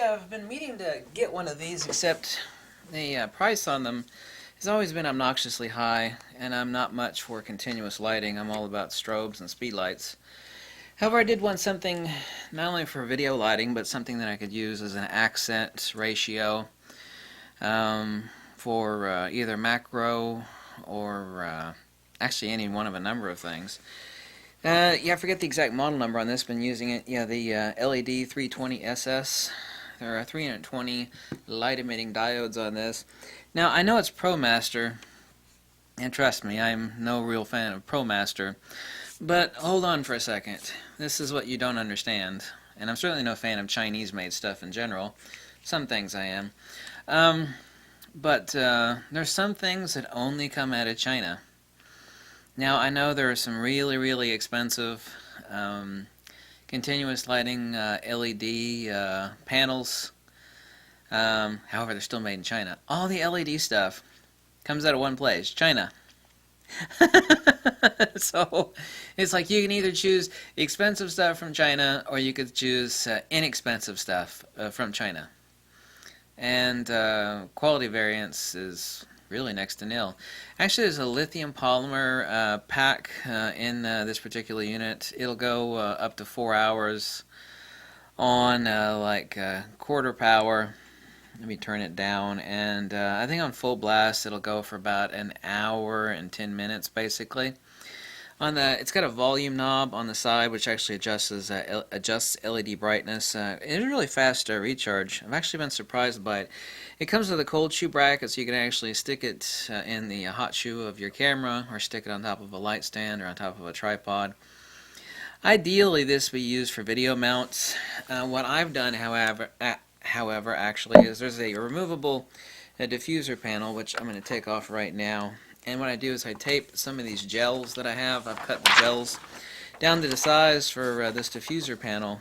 I've been meaning to get one of these, except the price on them has always been obnoxiously high, and I'm not much for continuous lighting. I'm all about strobes and speed lights. However, I did want something not only for video lighting, but something that I could use as an accent ratio for either macro or actually any one of a number of things. Yeah, I forget the exact model number on this. Been using it. Yeah, the LED 320SS. There are 320 light-emitting diodes on this. Now, I know it's ProMaster, and trust me, I'm no real fan of ProMaster. But hold on for a second. This is what you don't understand. And I'm certainly no fan of Chinese-made stuff in general. Some things I am. But there's some things that only come out of China. Now, I know there are some really, really expensive continuous lighting LED panels. However, they're still made in China. All the LED stuff comes out of one place, China. So, it's like you can either choose expensive stuff from China, or you could choose inexpensive stuff from China. And quality variance is really next to nil. Actually, there's a lithium polymer pack in this particular unit. It'll go up to 4 hours on like quarter power. Let me turn it down, and I think on full blast it'll go for about an hour and 10 minutes basically. It's got a volume knob on the side which actually adjusts LED brightness. It's a really fast recharge. I've actually been surprised by it. It comes with a cold shoe bracket, so you can actually stick it in the hot shoe of your camera, or stick it on top of a light stand or on top of a tripod. Ideally, this be used for video mounts. What I've done, however, actually, is there's a removable diffuser panel, which I'm going to take off right now. And what I do is I tape some of these gels that I have. I've cut the gels down to the size for this diffuser panel.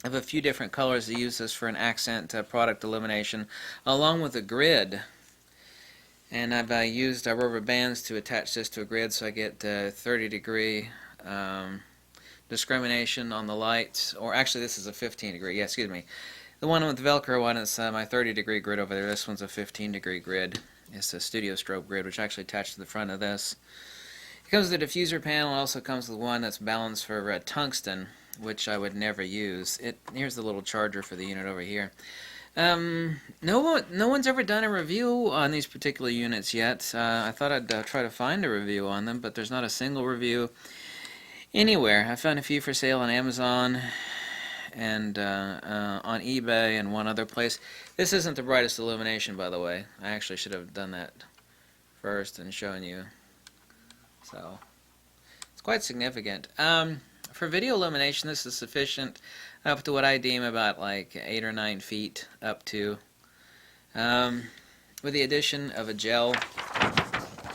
I have a few different colors to use this for an accent product illumination, along with a grid. And I've used rubber bands to attach this to a grid, so I get 30-degree discrimination on the lights. Or actually, this is a 15-degree. Yeah, excuse me. The one with the Velcro one is my 30-degree grid over there. This one's a 15-degree grid. It's a studio strobe grid, which actually attached to the front of this. It comes with a diffuser panel. It also comes with one that's balanced for tungsten, which I would never use. Here's the little charger for the unit over here. No one's ever done a review on these particular units yet. I thought I'd try to find a review on them, but there's not a single review anywhere. I found a few for sale on Amazon and on eBay and one other place. This isn't the brightest illumination, by the way. I actually should have done that first and shown you. So it's quite significant. For video illumination, this is sufficient up to what I deem about like 8 or 9 feet up to. With the addition of a gel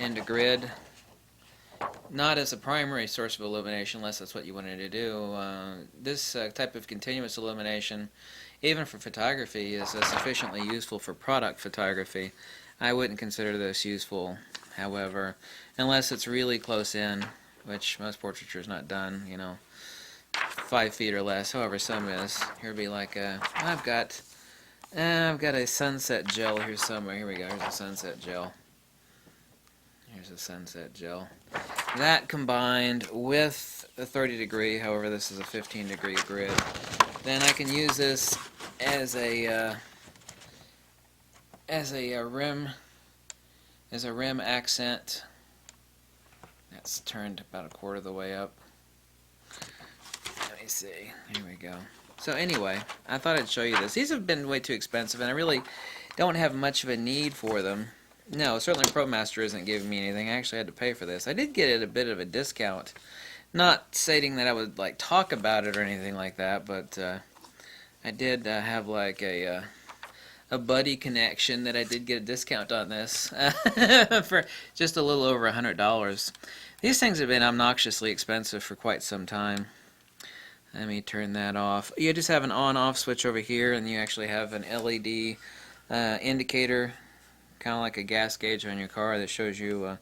and a grid, not as a primary source of illumination, unless that's what you wanted to do. This type of continuous illumination, even for photography, is sufficiently useful for product photography. I wouldn't consider this useful, however, unless it's really close in, which most portraiture is not done, 5 feet or less. However, some is. Here would be like I've got a sunset gel here somewhere. Here we go. Here's a sunset gel. Here's a sunset gel. That combined with a 30-degree, however this is a 15-degree grid, then I can use this as a rim accent. That's turned about a quarter of the way up. Let me see. Here we go. So anyway, I thought I'd show you this. These have been way too expensive, and I really don't have much of a need for them. No, certainly ProMaster isn't giving me anything. I actually had to pay for this. I did get it at a bit of a discount. Not stating that I would like talk about it or anything like that, but I did have like a buddy connection that I did get a discount on this for just a little over $100. These things have been obnoxiously expensive for quite some time. Let me turn that off. You just have an on-off switch over here, and you actually have an LED indicator, kind of like a gas gauge on your car that shows you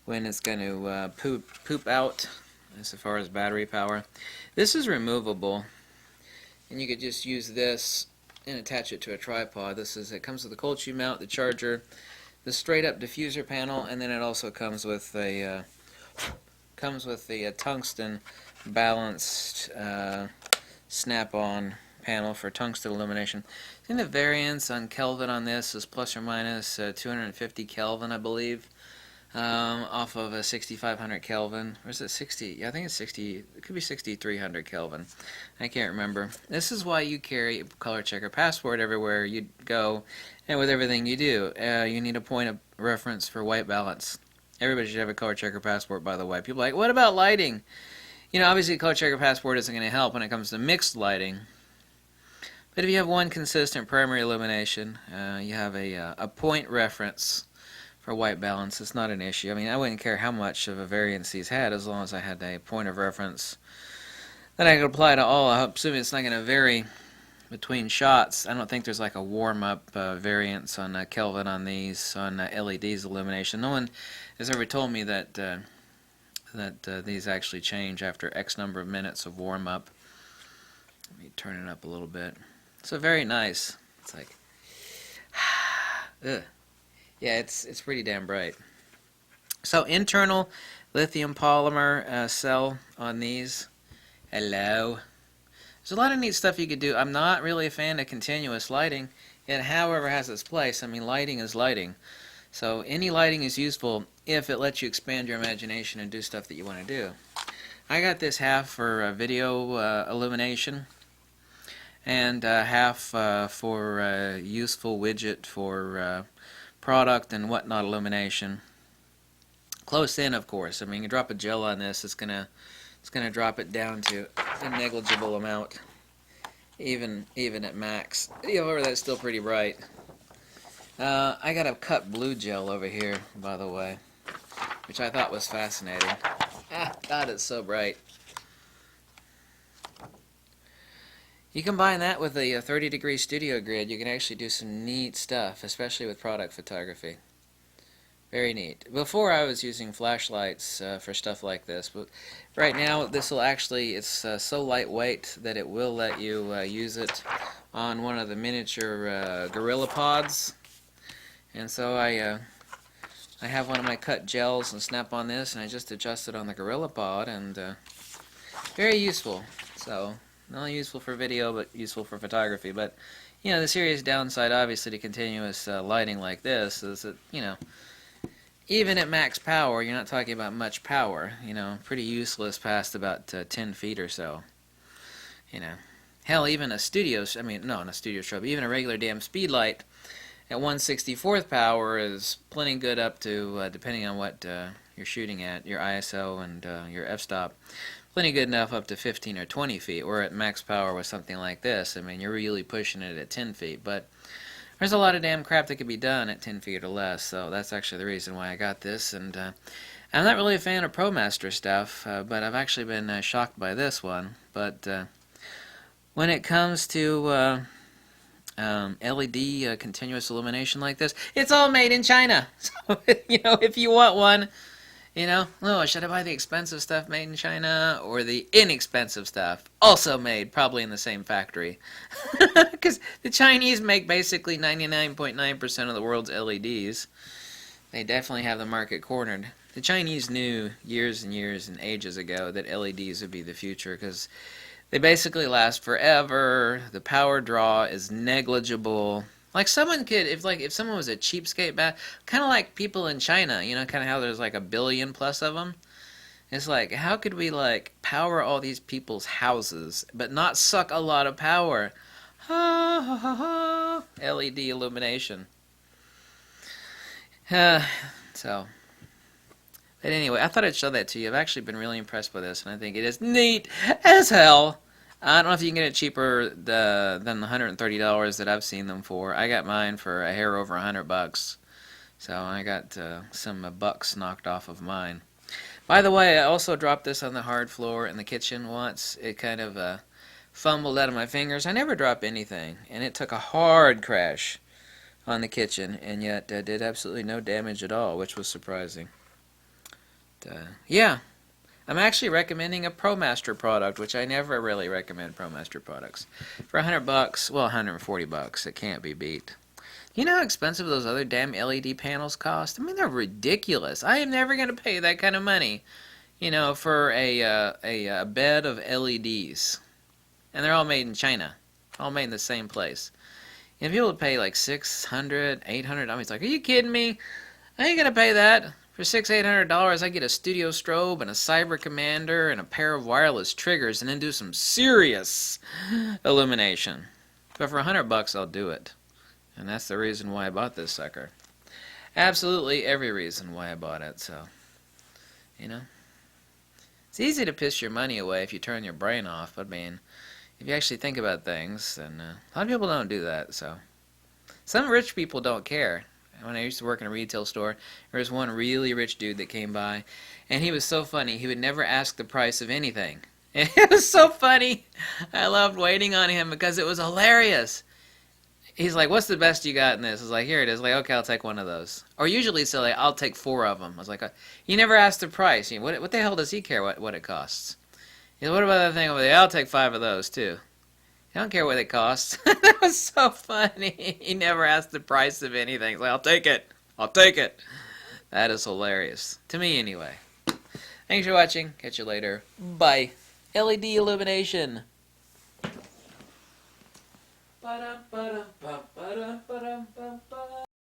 when it's going to poop out as far as battery power. This is removable, and you could just use this and attach it to a tripod. It comes with a cold shoe mount, the charger, the straight up diffuser panel, and then it also comes with a tungsten balanced snap-on panel for tungsten illumination. I think the variance on Kelvin on this is plus or minus 250 Kelvin, I believe, off of a 6500 Kelvin. Or is it 60? Yeah, I think it's 60. It could be 6300 Kelvin. I can't remember. This is why you carry a color checker passport everywhere you go, and with everything you do. You need a point of reference for white balance. Everybody should have a color checker passport, by the way. People are like, what about lighting? You know, obviously a color checker passport isn't going to help when it comes to mixed lighting. But if you have one consistent primary illumination, you have a point reference for white balance, it's not an issue. I mean, I wouldn't care how much of a variance these had as long as I had a point of reference that I could apply to all. I'm assuming it's not going to vary between shots. I don't think there's like a warm-up variance on Kelvin on these, on LED's illumination. No one has ever told me that these actually change after X number of minutes of warm-up. Let me turn it up a little bit. So very nice. It's like, ugh. Yeah, it's pretty damn bright. So internal lithium polymer cell on these. Hello. There's a lot of neat stuff you could do. I'm not really a fan of continuous lighting. It, however, has its place. I mean, lighting is lighting. So any lighting is useful if it lets you expand your imagination and do stuff that you want to do. I got this half for video illumination and half for useful widget for product and whatnot illumination. Close in, of course. I mean, you drop a gel on this, it's gonna drop it down to a negligible amount, even at max. However, that's still pretty bright. I got a cut blue gel over here, by the way, which I thought was fascinating. God, it's so bright. You combine that with a 30-degree studio grid, you can actually do some neat stuff, especially with product photography. Very neat. Before I was using flashlights for stuff like this, but right now this will actually, it's so lightweight that it will let you use it on one of the miniature GorillaPods. And so I have one of my cut gels and snap on this, and I just adjust it on the GorillaPod, and very useful. So not only useful for video, but useful for photography. But you know, the serious downside, obviously, to continuous lighting like this is that, you know, even at max power, you're not talking about much power. You know, pretty useless past about 10 feet or so. You know, hell, even a studio, I mean, no, not a studio strobe, even a regular damn speed light at 1/64th power is plenty good up to, depending on what you're shooting at, your ISO and your f-stop, plenty good enough up to 15 or 20 feet, or at max power with something like this. I mean, you're really pushing it at 10 feet, but there's a lot of damn crap that could be done at 10 feet or less, so that's actually the reason why I got this. And I'm not really a fan of ProMaster stuff, but I've actually been shocked by this one. But when it comes to LED continuous illumination like this, it's all made in China. So, you know, if you want one, you know, oh, should I buy the expensive stuff made in China or the inexpensive stuff also made probably in the same factory? Because the Chinese make basically 99.9% of the world's LEDs. They definitely have the market cornered. The Chinese knew years and years and ages ago that LEDs would be the future because they basically last forever. The power draw is negligible. Like someone could, if someone was a cheapskate kind of like people in China, you know, kind of how there's like 1 billion plus of them. It's like, how could we like power all these people's houses but not suck a lot of power? Ha ha ha ha. LED illumination. So, but anyway, I thought I'd show that to you. I've actually been really impressed with this, and I think it is neat as hell. I don't know if you can get it cheaper than the $130 that I've seen them for. I got mine for a hair over $100, so I got some bucks knocked off of mine. By the way, I also dropped this on the hard floor in the kitchen once. It kind of fumbled out of my fingers. I never drop anything, and it took a hard crash on the kitchen, and yet did absolutely no damage at all, which was surprising. Yeah. I'm actually recommending a ProMaster product, which I never really recommend ProMaster products. For $100, well, $140, it can't be beat. You know how expensive those other damn LED panels cost? I mean, they're ridiculous. I am never going to pay that kind of money, for a bed of LEDs. And they're all made in China. All made in the same place. And people would pay like $600, $800. I mean, it's like, are you kidding me? I ain't going to pay that. For $600, $800, I get a studio strobe and a Cyber Commander and a pair of wireless triggers and then do some serious illumination. But for $100, I'll do it. And that's the reason why I bought this sucker. Absolutely every reason why I bought it, so, It's easy to piss your money away if you turn your brain off, but I mean, if you actually think about things, then a lot of people don't do that, so. Some rich people don't care. When I used to work in a retail store, there was one really rich dude that came by, and he was so funny. He would never ask the price of anything. It was so funny. I loved waiting on him because it was hilarious. He's like, what's the best you got in this? I was like, here it is. Like, okay, I'll take one of those. Or usually he'll say, like, I'll take 4 of them. I was like, you never asked the price. What the hell does he care what it costs? He said, what about that thing over there? I'll take 5 of those, too. I don't care what it costs. That was so funny. He never asked the price of anything. He's like, I'll take it. I'll take it. That is hilarious. To me, anyway. Thanks for watching. Catch you later. Bye. LED illumination. Ba-dum, ba-dum, ba-dum, ba-dum, ba-dum, ba-dum.